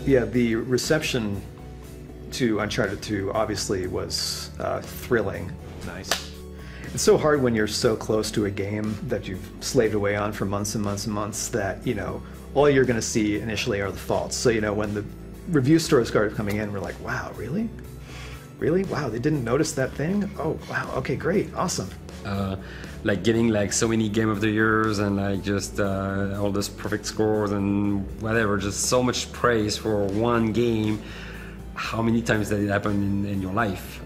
Yeah, the reception to Uncharted 2 obviously was thrilling. Nice. It's so hard when you're so close to a game that you've slaved away on for months and months and months that, you know, all you're going to see initially are the faults. So, you know, when the review stores started coming in, we're like, wow, really? Really? Wow, they didn't notice that thing? Oh, wow, okay, great, awesome. Like getting like so many Game of the Years and like just all those perfect scores and whatever, just so much praise for one game. How many times did it happen in your life?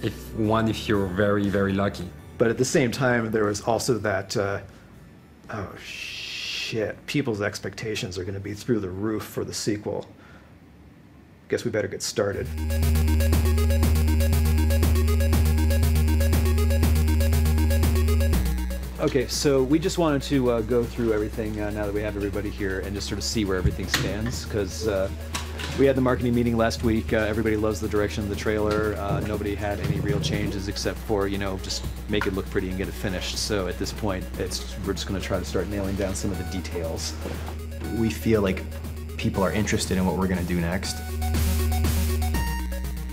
If you're very, very lucky. But at the same time, there was also that, oh shit, people's expectations are going to be through the roof for the sequel. Guess we better get started. Okay, so we just wanted to go through everything now that we have everybody here and just sort of see where everything stands, because we had the marketing meeting last week. Everybody loves the direction of the trailer. Nobody had any real changes except for, you know, just make it look pretty and get it finished. So at this point, we're just going to try to start nailing down some of the details. We feel like people are interested in what we're going to do next.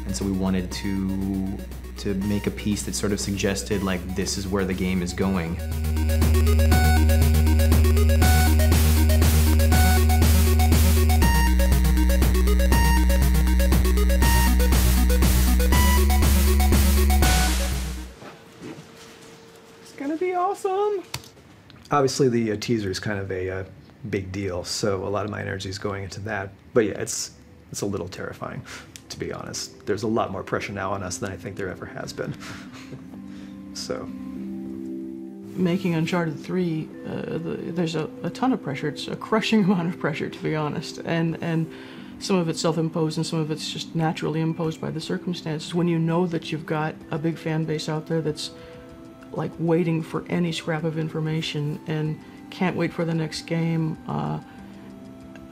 And so we wanted to make a piece that sort of suggested, like, this is where the game is going. It's gonna be awesome! Obviously, the teaser is kind of a big deal, so a lot of my energy is going into that. But yeah, it's a little terrifying, to be honest. There's a lot more pressure now on us than I think there ever has been. So. Making Uncharted 3, there's a ton of pressure. It's a crushing amount of pressure, to be honest. And some of it's self-imposed and some of it's just naturally imposed by the circumstances. When you know that you've got a big fan base out there that's like waiting for any scrap of information and can't wait for the next game,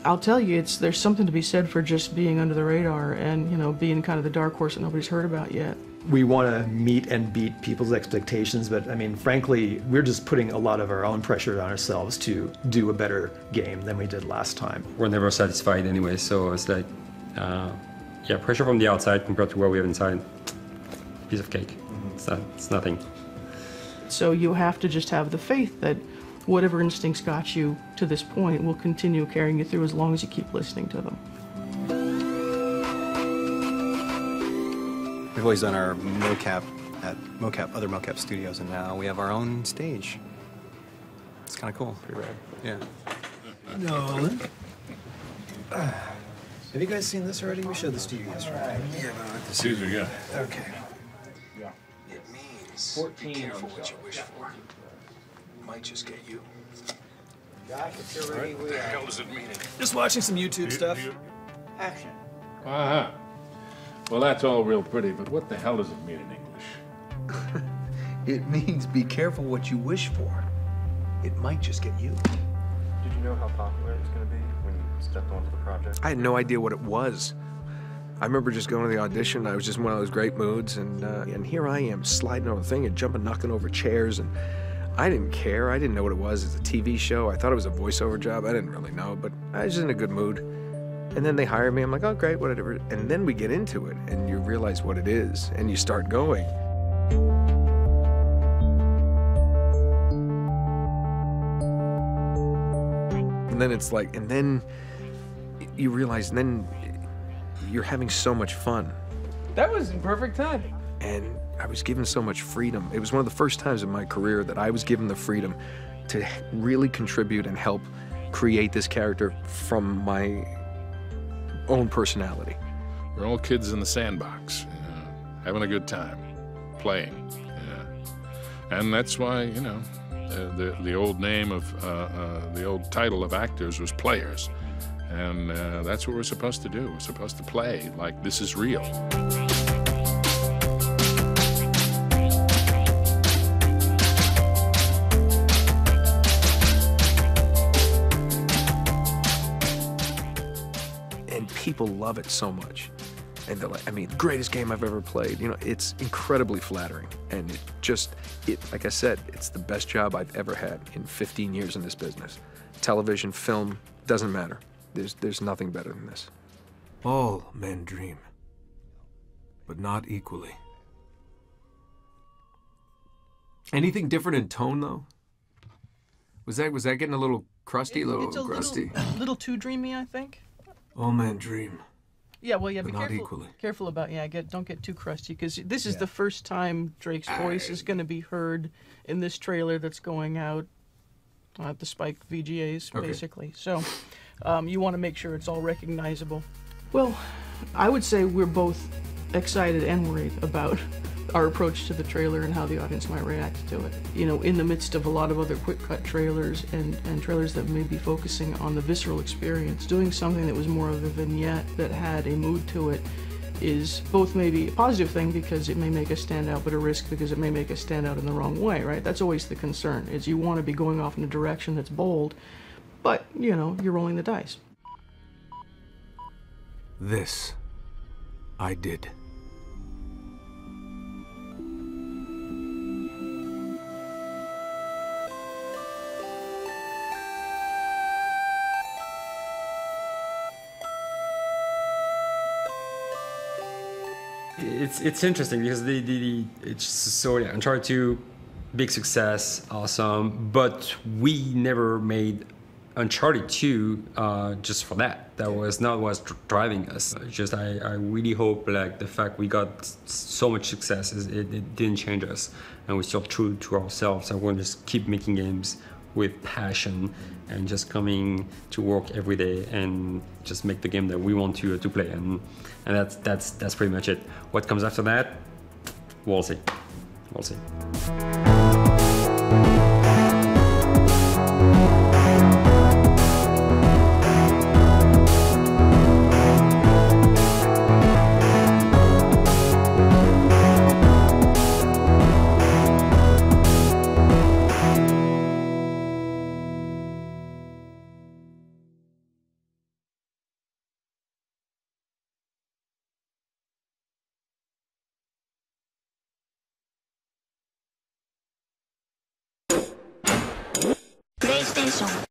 I'll tell you, there's something to be said for just being under the radar and, you know, being kind of the dark horse that nobody's heard about yet. We want to meet and beat people's expectations, but I mean, frankly, we're just putting a lot of our own pressure on ourselves to do a better game than we did last time. We're never satisfied anyway, so it's like, yeah, pressure from the outside compared to what we have inside, piece of cake. It's nothing. So you have to just have the faith that whatever instincts got you to this point will continue carrying you through as long as you keep listening to them. We've always done our mocap at other mocap studios, and now we have our own stage. It's kind of cool. Pretty rad. Yeah. Nolan. Have you guys seen this already? We showed this to you yesterday. Yeah, but I like to see it again. Okay. It means 14 be careful what you wish for. Might just get you. What the hell does it mean? Just watching some YouTube stuff. Action. Uh-huh. Well, that's all real pretty, but what the hell does it mean in English? It means be careful what you wish for. It might just get you. Did you know how popular it was going to be when you stepped onto the project? I had no idea what it was. I remember just going to the audition. I was just in one of those great moods, and here I am sliding over the thing and jumping, knocking over chairs, and I didn't care. I didn't know what it was. It's a TV show. I thought it was a voiceover job. I didn't really know, but I was just in a good mood. And then they hired me. I'm like, oh, great, whatever. And then we get into it, and you realize what it is, and you start going. And then it's like, and then you realize, and then you're having so much fun. That was in perfect timing. And I was given so much freedom. It was one of the first times in my career that I was given the freedom to really contribute and help create this character from my own personality. We're all kids in the sandbox, having a good time, playing. Yeah. And that's why, you know, the old name of, the old title of actors was players. And that's what we're supposed to do. We're supposed to play like this is real. And people love it so much. And they're like, I mean, greatest game I've ever played. You know, it's incredibly flattering. And like I said, it's the best job I've ever had in 15 years in this business. Television, film, doesn't matter. There's nothing better than this. All men dream, but not equally. Anything different in tone, though? Was that getting a little crusty, It's a crusty? little too dreamy, I think. All men dream. Yeah, well, yeah, but be not careful. equally. Careful about don't get too crusty, because this is the first time Drake's voice is going to be heard in this trailer that's going out at the Spike VGAs, Okay. basically. So you want to make sure it's all recognizable. Well, I would say we're both excited and worried about our approach to the trailer and how the audience might react to it. You know, in the midst of a lot of other quick-cut trailers and trailers that may be focusing on the visceral experience, doing something that was more of a vignette that had a mood to it is both maybe a positive thing because it may make us stand out, but a risk because it may make us stand out in the wrong way, right? That's always the concern, is you want to be going off in a direction that's bold, but, you know, you're rolling the dice. This I did. It's interesting because it's so yeah, Uncharted 2, big success, awesome, but we never made Uncharted 2 just for that. That was not what's driving us. Just I really hope like the fact we got so much success it didn't change us, and we're still true to ourselves. I want to just keep making games with passion and just coming to work every day and just make the game that we want to play, and that's pretty much it. What comes after that, we'll see. We'll see. PlayStation